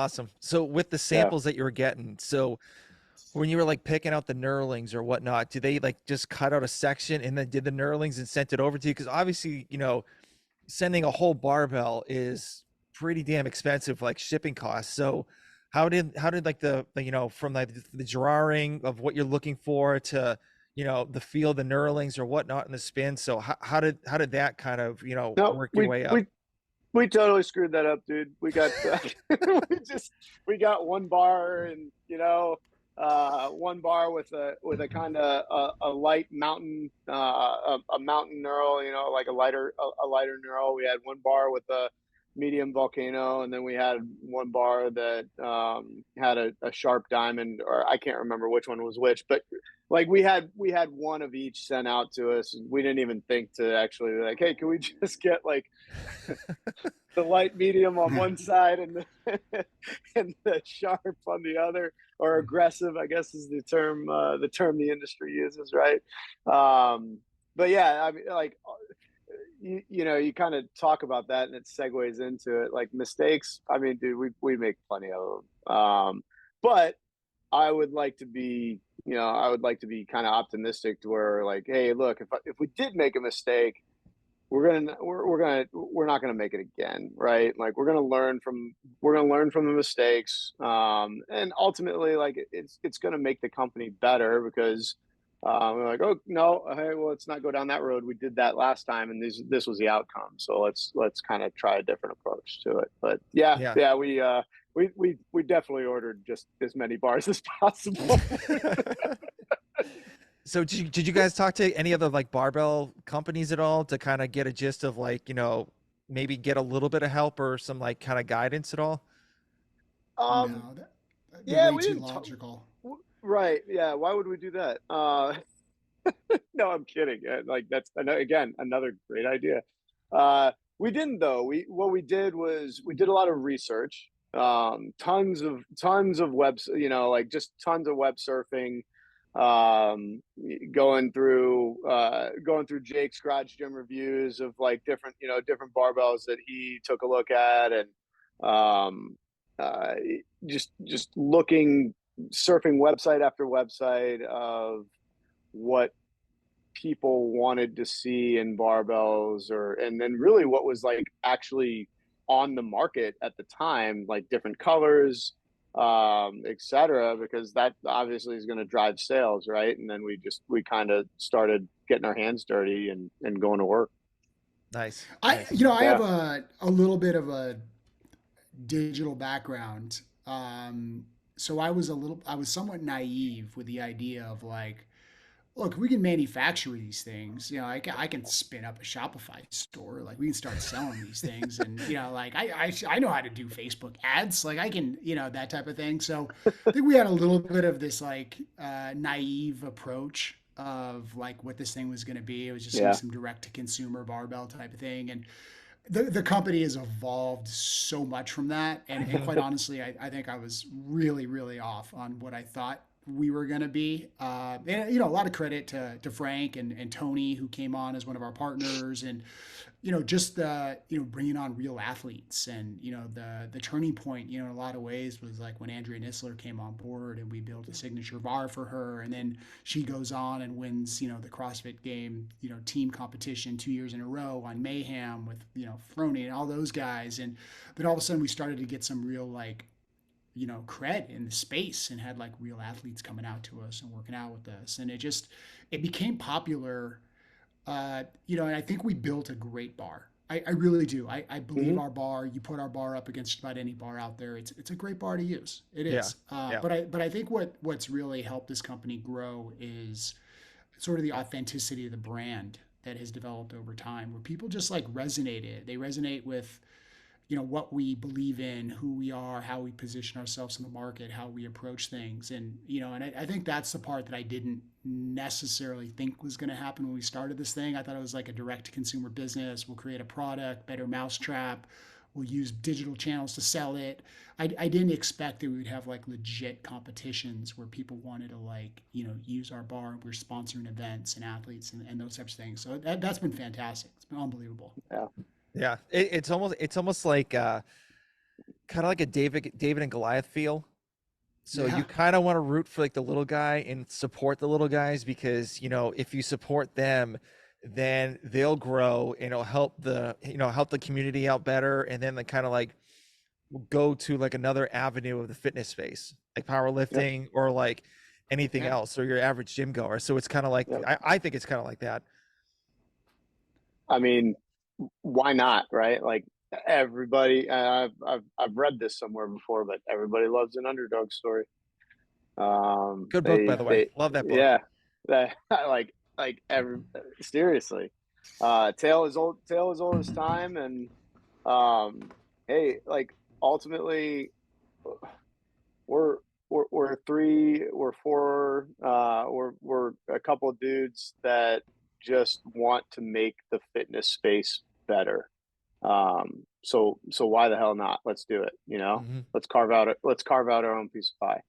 awesome. So with the Yeah. samples that you were getting, so when you were like picking out the knurlings or whatnot, do they like just cut out a section and then did the knurlings and sent it over to you? Because obviously, sending a whole barbell is pretty damn expensive, like shipping costs. So how did like from like the drawing of what you're looking for to the feel, the knurlings or whatnot in the spin. So how did that kind of No, work your we way up? we we totally screwed that up, dude. We got we got one bar and one bar with a kind of a light mountain a mountain knurl, like a lighter knurl. We had one bar with a medium volcano, and then we had one bar that had a sharp diamond, or I can't remember which one was which, but like we had one of each sent out to us, and we didn't even think to actually like, hey, can we just get like the light medium on one side and the and the sharp on the other, or aggressive, I guess is the term the industry uses, right? But yeah, I mean, like you kind of talk about that, and it segues into it. Like mistakes, I mean, dude, we make plenty of them. But I would like to be, I would like to be kind of optimistic to where like, hey, look, if we did make a mistake, we're not gonna make it again, right? Like we're gonna learn from the mistakes, and ultimately, like it's gonna make the company better because we're like, oh no, hey, well, let's not go down that road. We did that last time, and this was the outcome. So let's kind of try a different approach to it. But yeah, Yeah. yeah, we definitely ordered just as many bars as possible. So did you guys talk to any other like barbell companies at all to kind of get a gist of like, maybe get a little bit of help or some like kind of guidance at all? um, No, they're yeah, way we too didn't talk. logical. Right. Yeah. Why would we do that? No, I'm kidding. Like that's again another great idea. We didn't though. What we did was we did a lot of research. Tons of webs. Like just tons of web surfing. Going through Jake's Garage Gym reviews of like different barbells that he took a look at, and um, uh, just looking, surfing website after website of what people wanted to see in barbells, and then really what was like actually on the market at the time, like different colors, etc., because that obviously is going to drive sales, right? And then we kind of started getting our hands dirty and going to work. Nice. I Nice. I have Yeah. a little bit of a digital background. So I was somewhat naive with the idea of like, look, we can manufacture these things. I can spin up a Shopify store. Like we can start selling these things, and like I know how to do Facebook ads. Like I can, that type of thing. So I think we had a little bit of this like naive approach of like what this thing was going to be. It was just going to Yeah. be some direct to consumer barbell type of thing, and the company has evolved so much from that. And quite honestly, I think I was really, really off on what I thought we were going to be. And, a lot of credit to Frank and Tony, who came on as one of our partners. And, just bringing on real athletes. And, the turning point, in a lot of ways was like when Andrea Nisler came on board and we built a signature bar for her. And then she goes on and wins, the CrossFit game, team competition 2 years in a row on Mayhem with, Frony and all those guys. And then all of a sudden we started to get some real like, cred in the space, and had like real athletes coming out to us and working out with us. And it became popular. And I think we built a great bar. I really do. I believe Hmm. our bar, you put our bar up against about any bar out there. It's a great bar to use. It Yeah. is. Yeah. But I think what's really helped this company grow is sort of the authenticity of the brand that has developed over time, where people just like resonated. They resonate with what we believe in, who we are, how we position ourselves in the market, how we approach things. And I think that's the part that I didn't necessarily think was going to happen when we started this thing. I thought it was like a direct to consumer business. We'll create a product, better mousetrap, we'll use digital channels to sell it. I didn't expect that we would have like legit competitions where people wanted to like use our bar. We're sponsoring events and athletes and those types of things. So that's been fantastic. It's been unbelievable. Yeah. Yeah. It's almost like kind kind of like a David and Goliath feel. So you Yeah. kind of want to root for like the little guy and support the little guys, because, you know, if you support them, then they'll grow and it'll help help the community out better. And then kind of like go to like another avenue of the fitness space, like Yep. powerlifting or like anything Yeah. else, or your average gym goer. So it's kind of like, Yep. I think it's kind of like that. I mean, why not, right? Like everybody, I've read this somewhere before, but everybody loves an underdog story. Good book, by the way. They, Love that book. yeah, that every seriously, tale is old as time, and hey, like ultimately, we're we're four, we're a couple of dudes that just want to make the fitness space better. So why the hell not? Let's do it. Hmm. Let's carve out our own piece of pie.